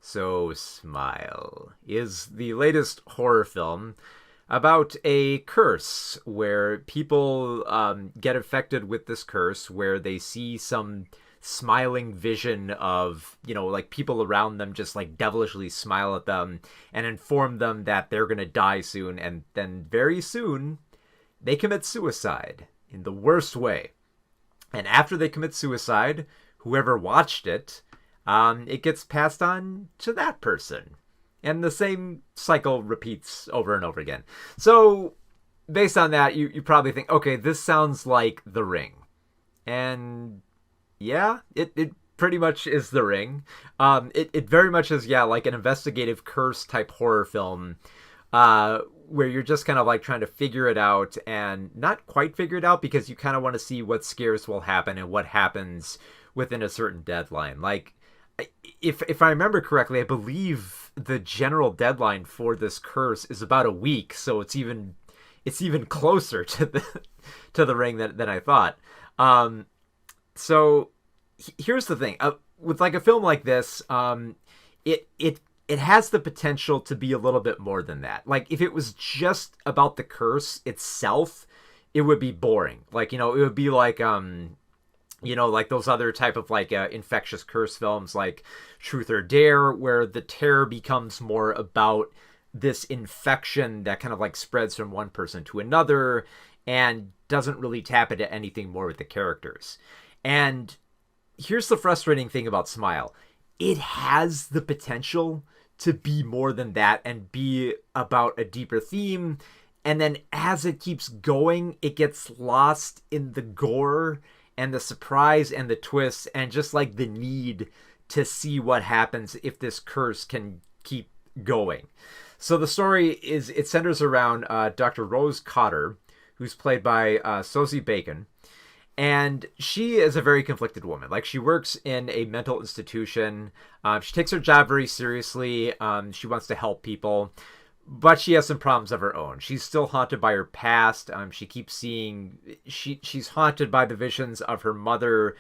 So, Smile is the latest horror film about a curse where people get infected with this curse where they see some smiling vision of, like people around them just like devilishly smile at them and inform them that they're going to die soon. And then very soon they commit suicide in the worst way. And after they commit suicide, whoever watched it gets passed on to that person. And the same cycle repeats over and over again. So, based on that, you probably think, okay, this sounds like The Ring. And yeah, it pretty much is The Ring. It very much is, yeah, like an investigative curse type horror film where you're just kind of like trying to figure it out and not quite figure it out because you kind of want to see what scares will happen and what happens within a certain deadline. Like, if I remember correctly, I believe the general deadline for this curse is about a week, so it's even closer to the Ring than I thought. So here's the thing, with like a film like this, it has the potential to be a little bit more than that. Like if it was just about the curse itself, it would be boring. Like, it would be like like those other type of like infectious curse films like Truth or Dare, where the terror becomes more about this infection that kind of like spreads from one person to another and doesn't really tap into anything more with the characters. And here's the frustrating thing about Smile. It has the potential to be more than that and be about a deeper theme. And then as it keeps going, it gets lost in the gore and the surprise and the twist and just like the need to see what happens if this curse can keep going. So the story it centers around Dr. Rose Cotter, who's played by Sosie Bacon. And she is a very conflicted woman. Like, she works in a mental institution. She takes her job very seriously. She wants to help people. But she has some problems of her own. She's still haunted by her past. She keeps seeing... She's haunted by the visions of her mother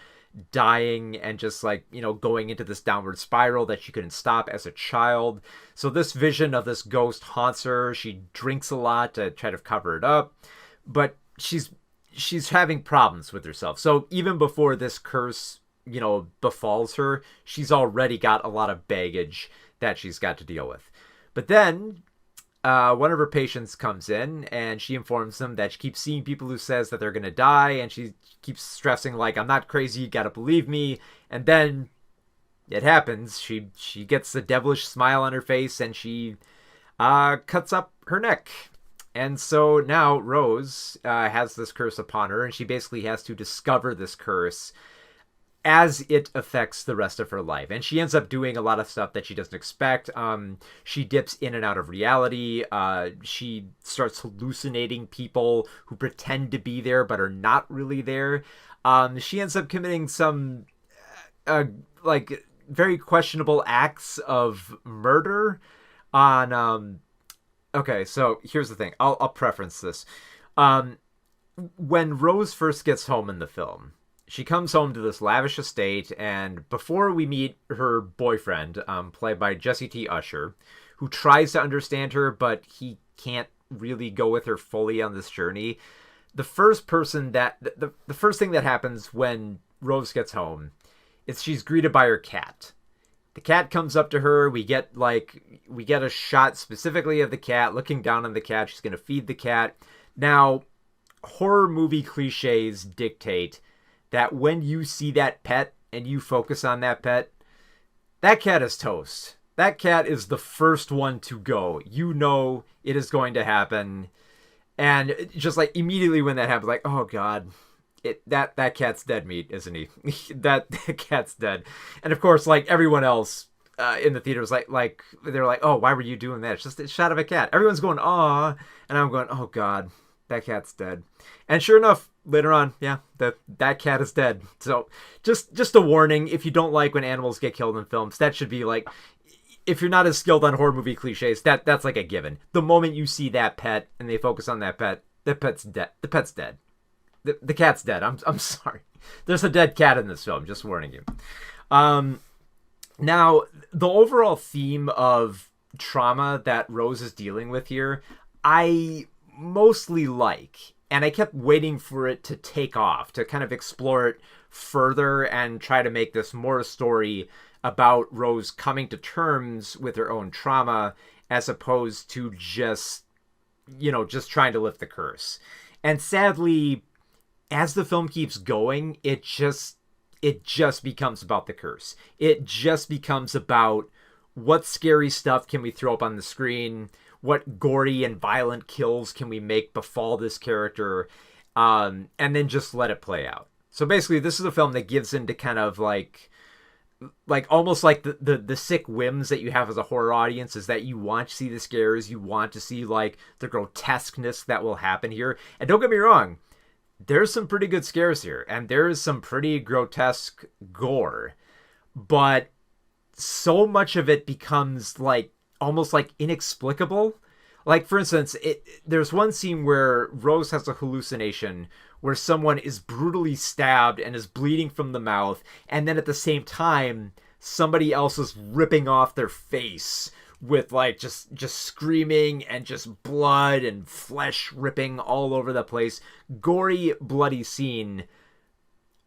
dying and just, like, going into this downward spiral that she couldn't stop as a child. So this vision of this ghost haunts her. She drinks a lot to try to cover it up. But she's having problems with herself. So even before this curse, befalls her, she's already got a lot of baggage that she's got to deal with. But then one of her patients comes in and she informs them that she keeps seeing people who says that they're going to die. And she keeps stressing, like, I'm not crazy, you got to believe me. And then it happens. She gets a devilish smile on her face and she cuts up her neck. And so now Rose has this curse upon her, and she basically has to discover this curse as it affects the rest of her life. And she ends up doing a lot of stuff that she doesn't expect. She dips in and out of reality. She starts hallucinating people who pretend to be there but are not really there. She ends up committing some like very questionable acts of murder on... Okay, so here's the thing. I'll preference this. When Rose first gets home in the film, she comes home to this lavish estate, and before we meet her boyfriend, played by Jesse T. Usher, who tries to understand her, but he can't really go with her fully on this journey. The first thing that happens when Rose gets home is she's greeted by her cat. The cat comes up to her. We get a shot specifically of the cat looking down on the cat. She's going to feed the cat. Now, horror movie cliches dictate that when you see that pet and you focus on that pet, that cat is toast. That cat is the first one to go. It is going to happen. And just like immediately when that happens, like, oh God, that cat's dead meat, isn't he? that cat's dead. And of course, like everyone else in the theater was like they're like, oh, why were you doing that? It's just a shot of a cat. Everyone's going, aw, and I'm going, oh God, that cat's dead. And sure enough, later on, yeah, that cat is dead. So just a warning: if you don't like when animals get killed in films, that should be like, if you're not as skilled on horror movie cliches, that's like a given. The moment you see that pet and they focus on that pet, the pet's dead. The pet's dead. The cat's dead. I'm sorry. There's a dead cat in this film. Just warning you. Now, the overall theme of trauma that Rose is dealing with here, I mostly like. And I kept waiting for it to take off, to kind of explore it further and try to make this more a story about Rose coming to terms with her own trauma as opposed to just, just trying to lift the curse. And sadly, as the film keeps going, it just becomes about the curse. It just becomes about what scary stuff can we throw up on the screen, what gory and violent kills can we make befall this character, and then just let it play out. So basically, this is a film that gives into kind of like almost like the sick whims that you have as a horror audience, is that you want to see the scares, you want to see like the grotesqueness that will happen here. And don't get me wrong, there's some pretty good scares here, and there is some pretty grotesque gore, but so much of it becomes like almost like inexplicable. Like for instance, there's one scene where Rose has a hallucination where someone is brutally stabbed and is bleeding from the mouth, and then at the same time somebody else is ripping off their face with like just screaming and just blood and flesh ripping all over the place. Gory, bloody scene,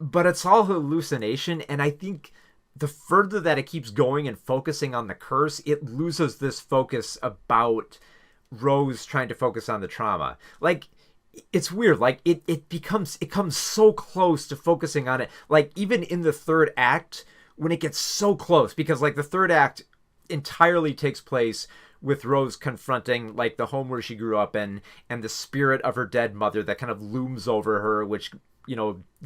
but it's all hallucination. And I think the further that it keeps going and focusing on the curse, it loses this focus about Rose trying to focus on the trauma. Like, it's weird. Like, it comes so close to focusing on it. Like, even in the third act, when it gets so close, because like the third act entirely takes place with Rose confronting like the home where she grew up in, and the spirit of her dead mother that kind of looms over her, which,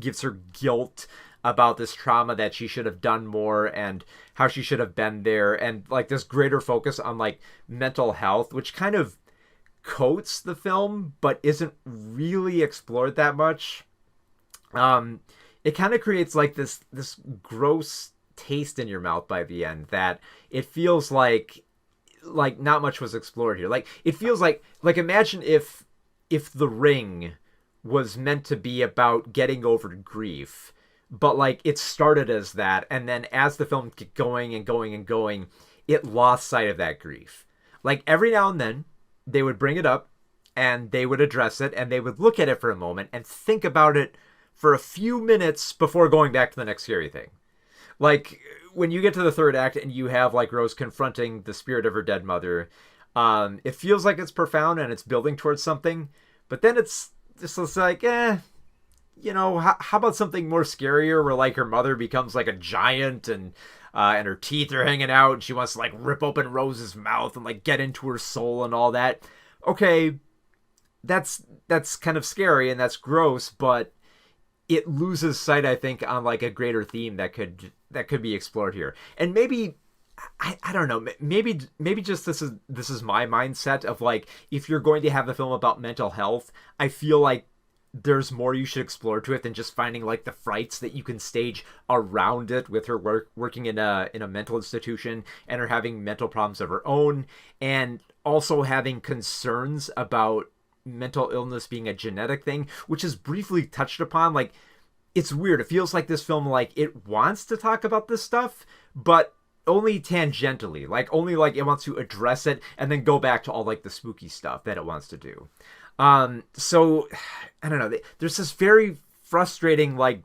gives her guilt about this trauma, that she should have done more and how she should have been there, and like this greater focus on like mental health, which kind of coats the film but isn't really explored that much. It kind of creates like this gross taste in your mouth by the end, that it feels like not much was explored here. Like it feels like imagine if The Ring was meant to be about getting over grief, but like it started as that, and then as the film kept going and going and going, it lost sight of that grief. Like every now and then they would bring it up and they would address it and they would look at it for a moment and think about it for a few minutes before going back to the next scary thing. Like when you get to the third act and you have like Rose confronting the spirit of her dead mother, it feels like it's profound and it's building towards something, but then it's just like, how about something more scarier, where like her mother becomes like a giant and her teeth are hanging out and she wants to like rip open Rose's mouth and like get into her soul and all that. Okay, that's kind of scary and that's gross, but it loses sight, I think, on like a greater theme that could be explored here. And maybe I don't know, maybe just this is my mindset of like, if you're going to have a film about mental health, I feel like there's more you should explore to it than just finding like the frights that you can stage around it, with her working in a mental institution and her having mental problems of her own, and also having concerns about mental illness being a genetic thing, which is briefly touched upon. Like, it's weird. It feels like this film, like, it wants to talk about this stuff, but only tangentially. Like, only like it wants to address it and then go back to all like the spooky stuff that it wants to do. So I don't know. There's this very frustrating like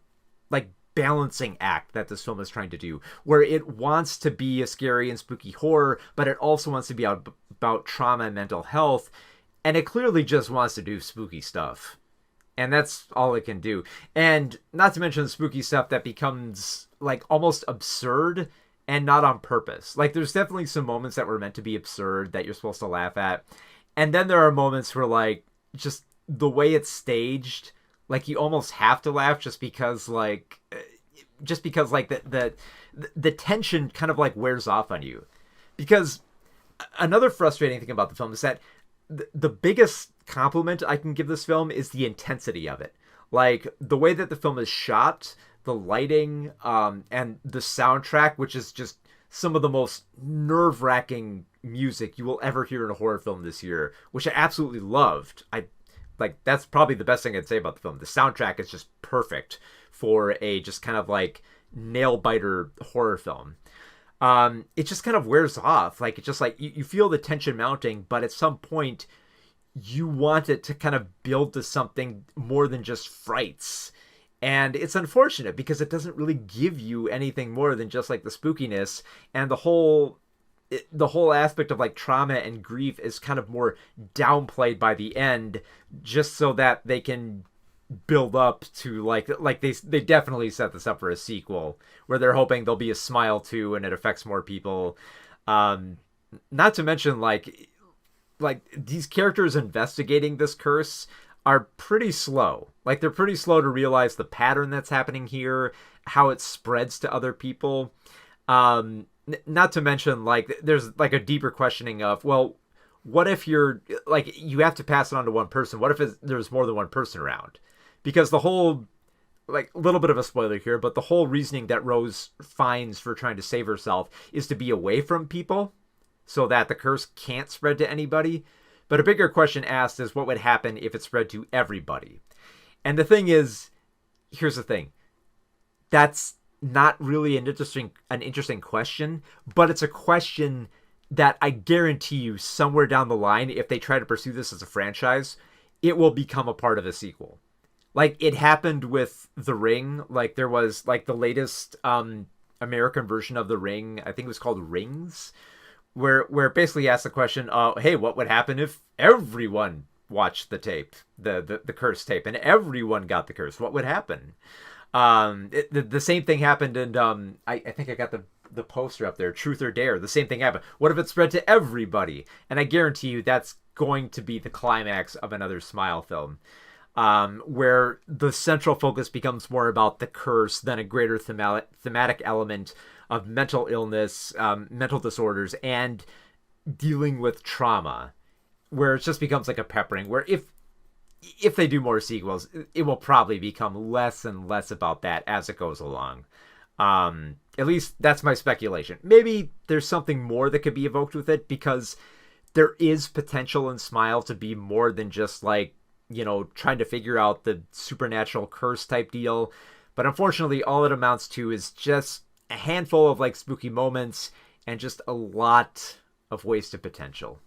balancing act that this film is trying to do, where it wants to be a scary and spooky horror, but it also wants to be about trauma and mental health, and it clearly just wants to do spooky stuff. And that's all it can do. And not to mention the spooky stuff that becomes like almost absurd and not on purpose. Like there's definitely some moments that were meant to be absurd that you're supposed to laugh at. And then there are moments where like just the way it's staged, like you almost have to laugh just because like the tension kind of like wears off on you. Because another frustrating thing about the film is that the biggest compliment I can give this film is the intensity of it. Like the way that the film is shot, the lighting, and the soundtrack, which is just some of the most nerve-wracking music you will ever hear in a horror film this year, which I absolutely loved. That's probably the best thing I'd say about the film. The soundtrack is just perfect for a just kind of like nail biter horror film. it just kind of wears off. Like, it's just like you feel the tension mounting, but at some point you want it to kind of build to something more than just frights. And it's unfortunate because it doesn't really give you anything more than just like the spookiness, and the whole aspect of like trauma and grief is kind of more downplayed by the end, just so that they can build up to like they definitely set this up for a sequel where they're hoping there'll be a Smile 2 and it affects more people. um Not to mention like these characters investigating this curse are pretty slow. Like, they're pretty slow to realize the pattern that's happening here, how it spreads to other people. Not to mention, like, there's like a deeper questioning of, well, what if you're like, you have to pass it on to one person? What if there's more than one person around? Because the whole, like, a little bit of a spoiler here, but the whole reasoning that Rose finds for trying to save herself is to be away from people so that the curse can't spread to anybody. But a bigger question asked is, what would happen if it spread to everybody? And the thing is, here's the thing. That's not really an interesting question, but it's a question that I guarantee you somewhere down the line, if they try to pursue this as a franchise, it will become a part of a sequel. Like, it happened with The Ring. Like, there was like the latest American version of The Ring. I think it was called Rings, where it basically asks the question, hey, what would happen if everyone watched the tape, the curse tape, and everyone got the curse? What would happen? The same thing happened, and I think I got the poster up there, Truth or Dare. The same thing happened. What if it spread to everybody? And I guarantee you that's going to be the climax of another Smile film, where the central focus becomes more about the curse than a greater thematic element of mental illness, mental disorders, and dealing with trauma, where it just becomes like a peppering, where if they do more sequels, it will probably become less and less about that as it goes along. At least that's my speculation. Maybe there's something more that could be evoked with it, because there is potential in Smile to be more than just like, trying to figure out the supernatural curse type deal. But unfortunately, all it amounts to is just a handful of like spooky moments and just a lot of wasted potential.